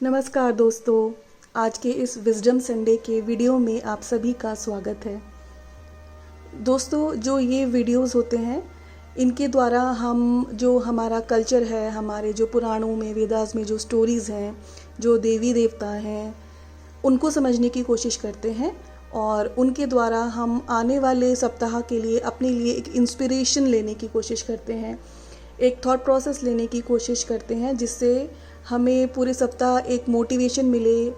नमस्कार दोस्तों, आज के इस विजडम संडे के वीडियो में आप सभी का स्वागत है। दोस्तों, जो ये वीडियोस होते हैं इनके द्वारा हम जो हमारा कल्चर है, हमारे जो पुराणों में, वेदास में जो स्टोरीज़ हैं, जो देवी देवता हैं, उनको समझने की कोशिश करते हैं और उनके द्वारा हम आने वाले सप्ताह के लिए अपने लिए एक इंस्पिरेशन लेने की कोशिश करते हैं, एक थॉट प्रोसेस लेने की कोशिश करते हैं जिससे हमें पूरे सप्ताह एक मोटिवेशन मिले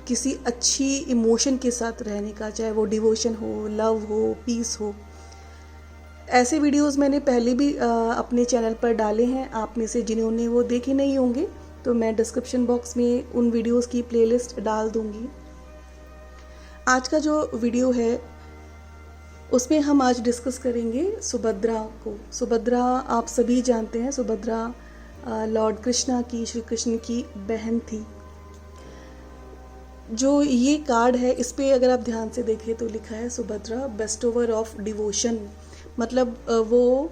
किसी अच्छी इमोशन के साथ रहने का, चाहे वो डिवोशन हो, लव हो, पीस हो। ऐसे वीडियोस मैंने पहले भी अपने चैनल पर डाले हैं। आप में से जिन्होंने वो देखे नहीं होंगे तो मैं डिस्क्रिप्शन बॉक्स में उन वीडियोस की प्लेलिस्ट डाल दूंगी। आज का जो वीडियो है उसमें हम आज डिस्कस करेंगे सुभद्रा को। सुभद्रा आप सभी जानते हैं, सुभद्रा लॉर्ड कृष्णा की, श्री कृष्ण की बहन थी। जो ये कार्ड है इस पे अगर आप ध्यान से देखें तो लिखा है सुभद्रा बेस्टोवर ऑफ डिवोशन। मतलब वो,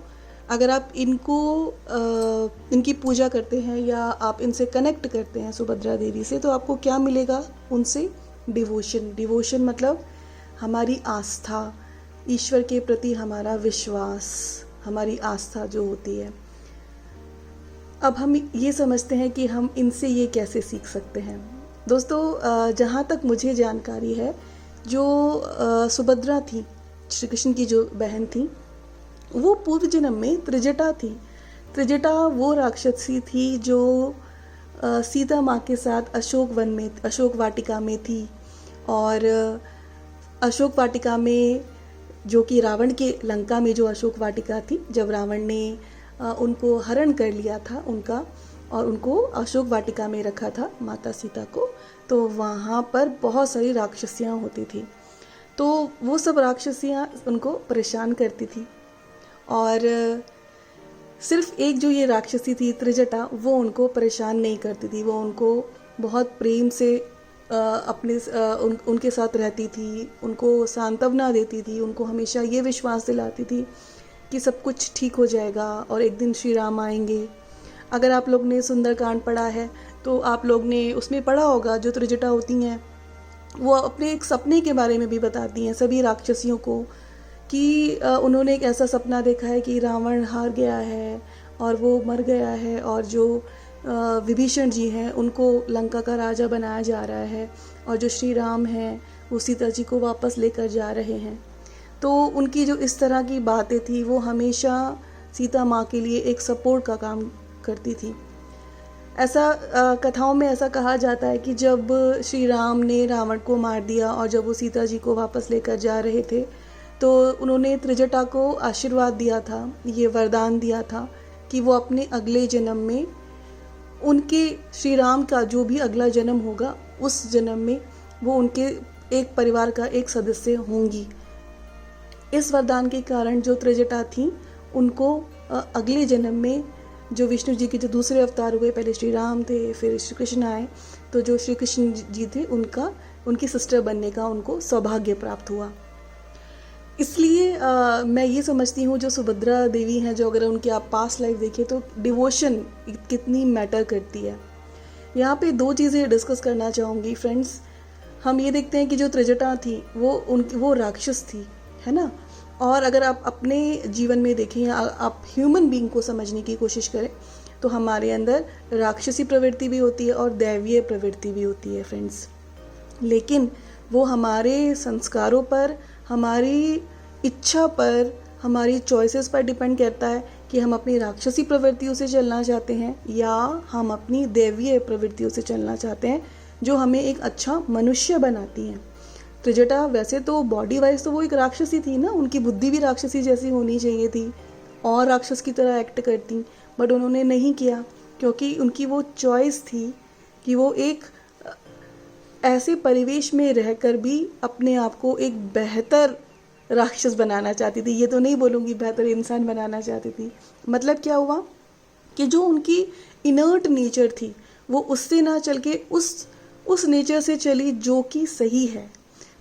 अगर आप इनकी पूजा करते हैं या आप इनसे कनेक्ट करते हैं सुभद्रा देवी से, तो आपको क्या मिलेगा उनसे? डिवोशन। डिवोशन मतलब हमारी आस्था, ईश्वर के प्रति हमारा विश्वास, हमारी आस्था जो होती है। अब हम ये समझते हैं कि हम इनसे ये कैसे सीख सकते हैं। दोस्तों, जहाँ तक मुझे जानकारी है, जो सुभद्रा थी, श्री कृष्ण की जो बहन थी, वो पूर्व जन्म में त्रिजटा थी। त्रिजटा वो राक्षसी थी जो सीता माँ के साथ अशोक वाटिका में थी। और अशोक वाटिका में, जो कि रावण के लंका में जो अशोक वाटिका थी, जब रावण ने उनको हरण कर लिया था उनका, और उनको अशोक वाटिका में रखा था माता सीता को, तो वहाँ पर बहुत सारी राक्षसियाँ होती थी। तो वो सब राक्षसियाँ उनको परेशान करती थी और सिर्फ एक जो ये राक्षसी थी त्रिजटा, वो उनको परेशान नहीं करती थी। वो उनको बहुत प्रेम से उनके साथ रहती थी, उनको सांत्वना देती थी, उनको हमेशा ये विश्वास दिलाती थी कि सब कुछ ठीक हो जाएगा और एक दिन श्री राम आएंगे। अगर आप लोग ने सुंदरकांड पढ़ा है तो आप लोग ने उसमें पढ़ा होगा, जो त्रिजटा होती हैं वो अपने एक सपने के बारे में भी बताती हैं सभी राक्षसियों को कि उन्होंने एक ऐसा सपना देखा है कि रावण हार गया है और वो मर गया है, और जो विभीषण जी हैं उनको लंका का राजा बनाया जा रहा है, और जो श्री राम हैं वो सीता जी को वापस लेकर जा रहे हैं। तो उनकी जो इस तरह की बातें थी वो हमेशा सीता माँ के लिए एक सपोर्ट का काम करती थी। ऐसा कथाओं में ऐसा कहा जाता है कि जब श्री राम ने रावण को मार दिया और जब वो सीता जी को वापस लेकर जा रहे थे, तो उन्होंने त्रिजटा को आशीर्वाद दिया था, ये वरदान दिया था कि वो अपने अगले जन्म में, उनके श्री राम का जो भी अगला जन्म होगा उस जन्म में वो उनके एक परिवार का एक सदस्य होंगी। इस वरदान के कारण जो त्रिजटा थी उनको अगले जन्म में, जो विष्णु जी के जो दूसरे अवतार हुए, पहले श्री राम थे फिर श्री कृष्ण आए, तो जो श्री कृष्ण जी थे उनकी सिस्टर बनने का उनको सौभाग्य प्राप्त हुआ। इसलिए मैं ये समझती हूँ जो सुभद्रा देवी हैं, जो अगर उनकी आप पास्ट लाइफ देखें तो डिवोशन कितनी मैटर करती है। यहाँ पे दो चीज़ें डिस्कस करना चाहूँगी फ्रेंड्स। हम ये देखते हैं कि जो त्रिजटा थी वो राक्षस थी, है ना। और अगर आप अपने जीवन में देखें या आप ह्यूमन बीइंग को समझने की कोशिश करें तो हमारे अंदर राक्षसी प्रवृत्ति भी होती है और दैवीय प्रवृत्ति भी होती है फ्रेंड्स। लेकिन वो हमारे संस्कारों पर, हमारी इच्छा पर, हमारी चॉइसेस पर डिपेंड करता है कि हम अपनी राक्षसी प्रवृत्तियों से चलना चाहते हैं या हम अपनी दैवीय प्रवृत्तियों से चलना चाहते हैं, जो हमें एक अच्छा मनुष्य बनाती हैं। त्रिजटा वैसे तो बॉडी वाइज तो वो एक राक्षसी थी ना, उनकी बुद्धि भी राक्षसी जैसी होनी चाहिए थी और राक्षस की तरह एक्ट करती, बट उन्होंने नहीं किया क्योंकि उनकी वो चॉइस थी कि वो एक ऐसे परिवेश में रहकर भी अपने आप को एक बेहतर राक्षस बनाना चाहती थी। ये तो नहीं बोलूँगी बेहतर इंसान बनाना चाहती थी। मतलब क्या हुआ कि जो उनकी इनर्ट नेचर थी वो उससे ना चल के उस नेचर से चली जो कि सही है।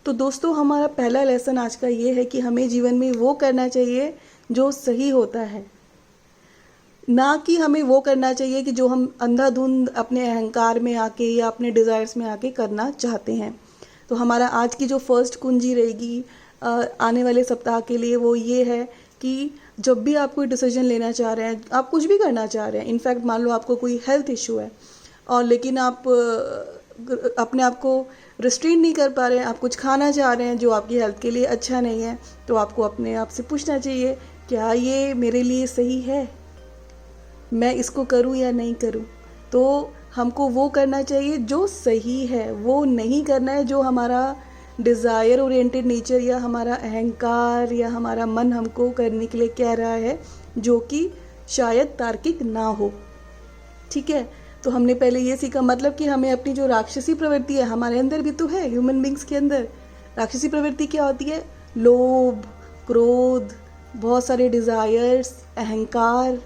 तो दोस्तों, हमारा पहला लेसन आज का ये है कि हमें जीवन में वो करना चाहिए जो सही होता है। ना कि हमें वो करना चाहिए कि जो हम अंधाधुंध अपने अहंकार में आके या अपने डिज़ायर्स में आके करना चाहते हैं। तो हमारा आज की जो फर्स्ट कुंजी रहेगी आने वाले सप्ताह के लिए वो ये है कि जब भी आप कोई डिसीजन लेना चाह रहे हैं, आप कुछ भी करना चाह रहे हैं, इनफैक्ट मान लो आपको कोई हेल्थ इशू है और लेकिन आप अपने आप को रिस्ट्रेन नहीं कर पा रहे हैं, आप कुछ खाना चाह रहे हैं जो आपकी हेल्थ के लिए अच्छा नहीं है, तो आपको अपने आप से पूछना चाहिए क्या ये मेरे लिए सही है, मैं इसको करूं या नहीं करूं। तो हमको वो करना चाहिए जो सही है, वो नहीं करना है जो हमारा डिज़ायर ओरिएंटेड नेचर या हमारा अहंकार या हमारा मन हमको करने के लिए कह रहा है, जो कि शायद तार्किक ना हो। ठीक है, तो हमने पहले ये सीखा, मतलब कि हमें अपनी जो राक्षसी प्रवृत्ति है, हमारे अंदर भी तो है, ह्यूमन बींग्स के अंदर राक्षसी प्रवृत्ति क्या होती है? लोभ, क्रोध, बहुत सारे डिज़ायर्स, अहंकार,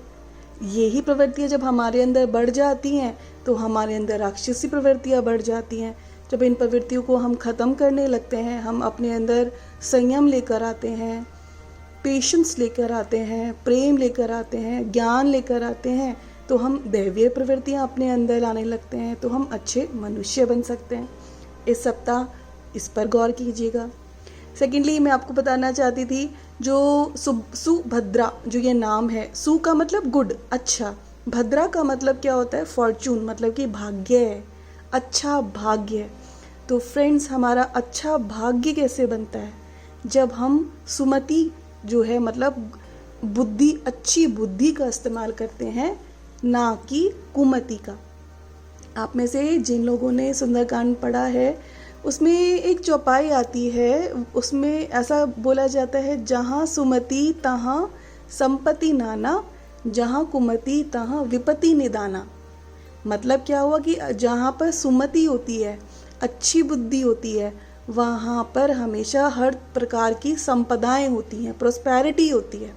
यही प्रवृत्तियाँ जब हमारे अंदर बढ़ जाती हैं तो हमारे अंदर राक्षसी प्रवृत्तियाँ बढ़ जाती हैं। जब इन प्रवृत्तियों को हम ख़त्म करने लगते हैं, हम अपने अंदर संयम लेकर आते हैं, पेशेंस लेकर आते हैं, प्रेम लेकर आते हैं, ज्ञान लेकर आते हैं, तो हम दैवीय प्रवृत्तियाँ अपने अंदर लाने लगते हैं, तो हम अच्छे मनुष्य बन सकते हैं। इस सप्ताह इस पर गौर कीजिएगा। सेकेंडली मैं आपको बताना चाहती थी, जो सुभद्रा जो ये नाम है, सु का मतलब गुड, अच्छा, भद्रा का मतलब क्या होता है? फॉर्चून, मतलब कि भाग्य है, अच्छा भाग्य। तो फ्रेंड्स, हमारा अच्छा भाग्य कैसे बनता है? जब हम सुमति जो है मतलब बुद्धि, अच्छी बुद्धि का इस्तेमाल करते हैं, ना कि कुमति का। आप में से जिन लोगों ने सुंदरकांड पढ़ा है उसमें एक चौपाई आती है, उसमें ऐसा बोला जाता है, जहाँ सुमति तहाँ संपत्ति नाना, जहाँ कुमति तहाँ विपत्ति निदाना। मतलब क्या हुआ कि जहाँ पर सुमति होती है, अच्छी बुद्धि होती है, वहाँ पर हमेशा हर प्रकार की संपदाएं होती हैं, प्रोस्पेरिटी होती है।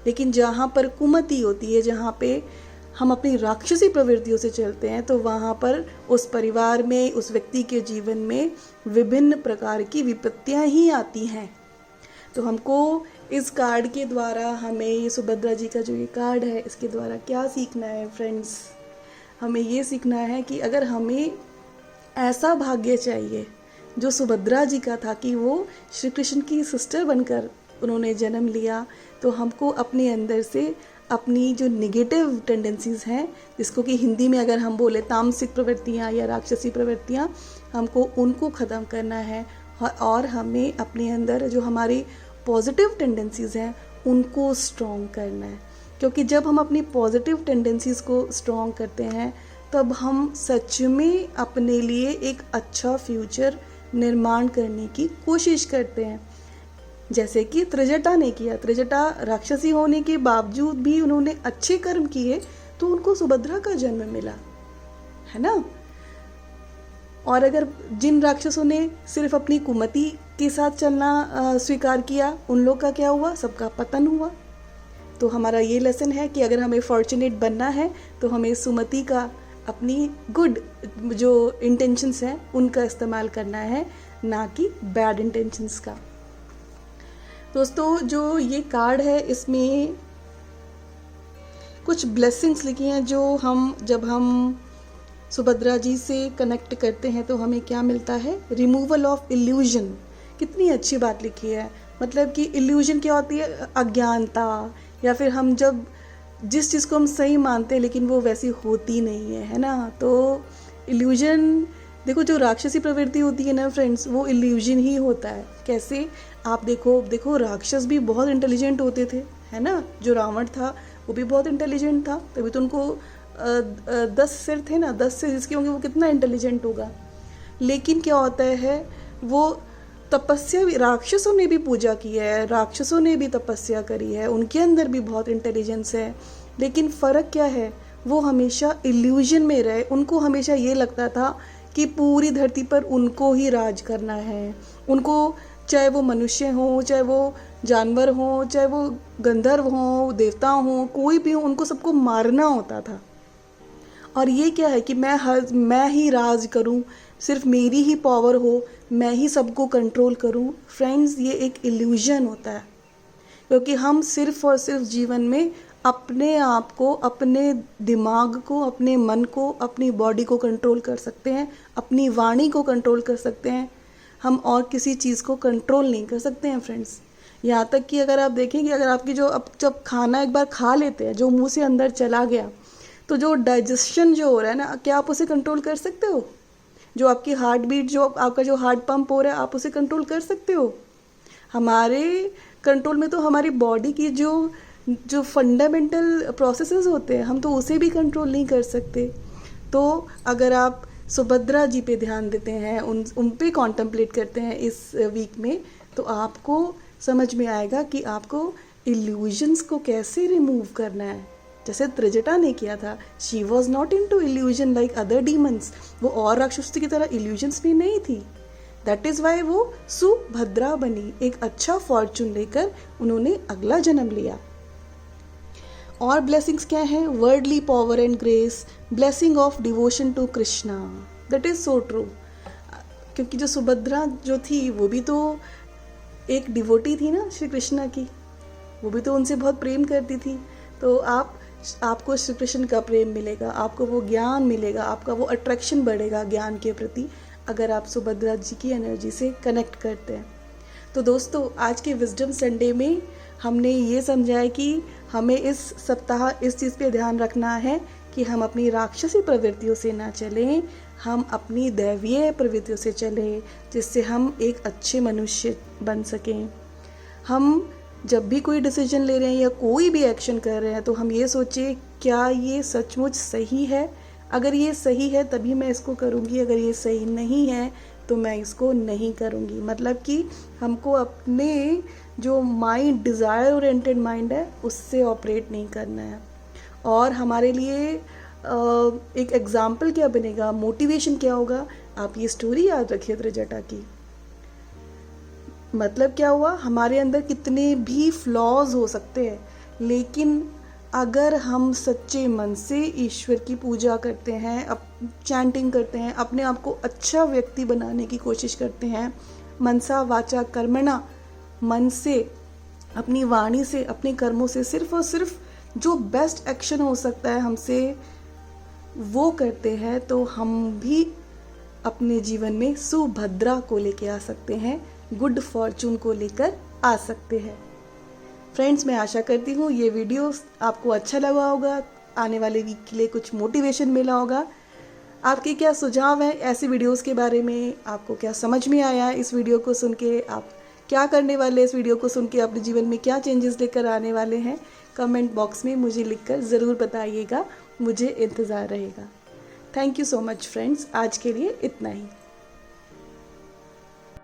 लेकिन जहाँ पर कुमति होती है, जहाँ पे हम अपनी राक्षसी प्रवृत्तियों से चलते हैं, तो वहाँ पर उस परिवार में, उस व्यक्ति के जीवन में विभिन्न प्रकार की विपत्तियाँ ही आती हैं। तो हमको इस कार्ड के द्वारा, हमें ये सुभद्रा जी का जो ये कार्ड है, इसके द्वारा क्या सीखना है फ्रेंड्स? हमें ये सीखना है कि अगर हमें ऐसा भाग्य चाहिए जो सुभद्रा जी का था कि वो श्री कृष्ण की सिस्टर बनकर उन्होंने जन्म लिया, तो हमको अपने अंदर से अपनी जो नेगेटिव टेंडेंसीज हैं, जिसको कि हिंदी में अगर हम बोले तामसिक प्रवृत्तियाँ या राक्षसी प्रवृत्तियाँ, हमको उनको ख़त्म करना है और हमें अपने अंदर जो हमारी पॉजिटिव टेंडेंसीज हैं उनको स्ट्रॉन्ग करना है। क्योंकि जब हम अपनी पॉजिटिव टेंडेंसीज को स्ट्रॉन्ग करते हैं, तब हम सच में अपने लिए एक अच्छा फ्यूचर निर्माण करने की कोशिश करते हैं। जैसे कि त्रिजटा ने किया, त्रिजटा राक्षसी होने के बावजूद भी उन्होंने अच्छे कर्म किए, तो उनको सुभद्रा का जन्म मिला, है ना। और अगर जिन राक्षसों ने सिर्फ अपनी कुमति के साथ चलना स्वीकार किया, उन लोग का क्या हुआ? सबका पतन हुआ। तो हमारा ये लेसन है कि अगर हमें फॉर्चुनेट बनना है तो हमें सुमति का, अपनी गुड जो इंटेंशंस हैं उनका इस्तेमाल करना है, ना कि बैड इंटेंशंस का। दोस्तों, जो ये कार्ड है इसमें कुछ ब्लेसिंग्स लिखी हैं, जो जब हम सुभद्रा जी से कनेक्ट करते हैं तो हमें क्या मिलता है? Removal of illusion. कितनी अच्छी बात लिखी है। मतलब कि इल्यूजन क्या होती है? अज्ञानता, या फिर हम जब जिस चीज़ को हम सही मानते हैं लेकिन वो वैसी होती नहीं है ना। तो इल्यूजन, देखो जो राक्षसी प्रवृत्ति होती है ना फ्रेंड्स, वो इल्यूजन ही होता है। कैसे? आप देखो राक्षस भी बहुत इंटेलिजेंट होते थे, है ना। जो रावण था वो भी बहुत इंटेलिजेंट था, तभी तो उनको 10 सिर थे ना, 10 सिर जिसके होंगे वो कितना इंटेलिजेंट होगा। लेकिन क्या होता है, वो तपस्या भी, राक्षसों ने भी पूजा की है, राक्षसों ने भी तपस्या करी है, उनके अंदर भी बहुत इंटेलिजेंस है। लेकिन फ़र्क क्या है? वो हमेशा इल्यूजन में रहे। उनको हमेशा ये लगता था कि पूरी धरती पर उनको ही राज करना है। उनको, चाहे वो मनुष्य हो, चाहे वो जानवर हो, चाहे वो गंधर्व हो, देवता हो, कोई भी हो, उनको सबको मारना होता था। और ये क्या है कि मैं ही राज करूं, सिर्फ मेरी ही पावर हो, मैं ही सबको कंट्रोल करूं। फ्रेंड्स, ये एक इल्यूजन होता है, क्योंकि हम सिर्फ और सिर्फ जीवन में अपने आप को, अपने दिमाग को, अपने मन को, अपनी बॉडी को कंट्रोल कर सकते हैं, अपनी वाणी को कंट्रोल कर सकते हैं। हम और किसी चीज़ को कंट्रोल नहीं कर सकते हैं फ्रेंड्स। यहाँ तक कि अगर आप देखेंगे, अगर आपकी जो अब जब खाना एक बार खा लेते हैं, जो मुंह से अंदर चला गया, तो जो डाइजेशन जो हो रहा है ना, क्या आप उसे कंट्रोल कर सकते हो? जो आपकी हार्ट बीट, जो आपका जो हार्ट पंप हो रहा है, आप उसे कंट्रोल कर सकते हो? हमारे कंट्रोल में तो हमारी बॉडी की जो फंडामेंटल प्रोसेसेस होते हैं, हम तो उसे भी कंट्रोल नहीं कर सकते। तो अगर आप सुभद्रा जी पे ध्यान देते हैं, उन पे कॉन्टम्पलेट करते हैं इस वीक में, तो आपको समझ में आएगा कि आपको इल्यूजन्स को कैसे रिमूव करना है। जैसे त्रिजटा ने किया था, she was not into illusion like other demons. वो और राक्षसी की तरह इल्यूजन्स में नहीं थी। दैट इज़ वाई वो सुभद्रा बनी। एक अच्छा फॉर्चून लेकर उन्होंने अगला जन्म लिया। और ब्लेसिंग्स क्या हैं? Worldly power and grace, blessing of devotion to Krishna. That is so true. क्योंकि जो सुभद्रा जो थी, वो भी तो एक डिवोटी थी ना श्री कृष्णा की, वो भी तो उनसे बहुत प्रेम करती थी। तो आपको श्री कृष्ण का प्रेम मिलेगा, आपको वो ज्ञान मिलेगा, आपका वो अट्रैक्शन बढ़ेगा ज्ञान के प्रति, अगर आप सुभद्रा जी की एनर्जी से कनेक्ट करते हैं। तो दोस्तों, आज के विजडम संडे में हमने ये समझा है कि हमें इस सप्ताह इस चीज़ पे ध्यान रखना है कि हम अपनी राक्षसी प्रवृत्तियों से ना चलें, हम अपनी दैवीय प्रवृत्तियों से चलें, जिससे हम एक अच्छे मनुष्य बन सकें। हम जब भी कोई डिसीजन ले रहे हैं या कोई भी एक्शन कर रहे हैं, तो हम ये सोचें, क्या ये सचमुच सही है? अगर ये सही है तभी मैं इसको करूँगी, अगर ये सही नहीं है तो मैं इसको नहीं करूँगी। मतलब कि हमको अपने जो माइंड, डिज़ायर ओरिएंटेड माइंड है, उससे ऑपरेट नहीं करना है। और हमारे लिए एक एग्जाम्पल क्या बनेगा, मोटिवेशन क्या होगा? आप ये स्टोरी याद रखिए त्रिजटा की। मतलब क्या हुआ, हमारे अंदर कितने भी फ्लॉज हो सकते हैं, लेकिन अगर हम सच्चे मन से ईश्वर की पूजा करते हैं, चैंटिंग करते हैं, अपने आप को अच्छा व्यक्ति बनाने की कोशिश करते हैं, मनसा वाचा कर्मणा, मन से, अपनी वाणी से, अपने कर्मों से सिर्फ और सिर्फ जो बेस्ट एक्शन हो सकता है हमसे, वो करते हैं, तो हम भी अपने जीवन में सुभद्रा को लेके आ सकते हैं, गुड फॉर्चून को लेकर आ सकते हैं। फ्रेंड्स, मैं आशा करती हूँ ये वीडियो आपको अच्छा लगा होगा, आने वाले वीक के लिए कुछ मोटिवेशन मिला होगा। आपके क्या सुझाव हैं ऐसी वीडियोस के बारे में? आपको क्या समझ में आया इस वीडियो को सुन के? आप क्या करने वाले इस वीडियो को सुन के? अपने जीवन में क्या चेंजेस लेकर आने वाले हैं? कमेंट बॉक्स में मुझे लिखकर ज़रूर बताइएगा, मुझे इंतज़ार रहेगा। Thank you so much friends, आज के लिए इतना ही।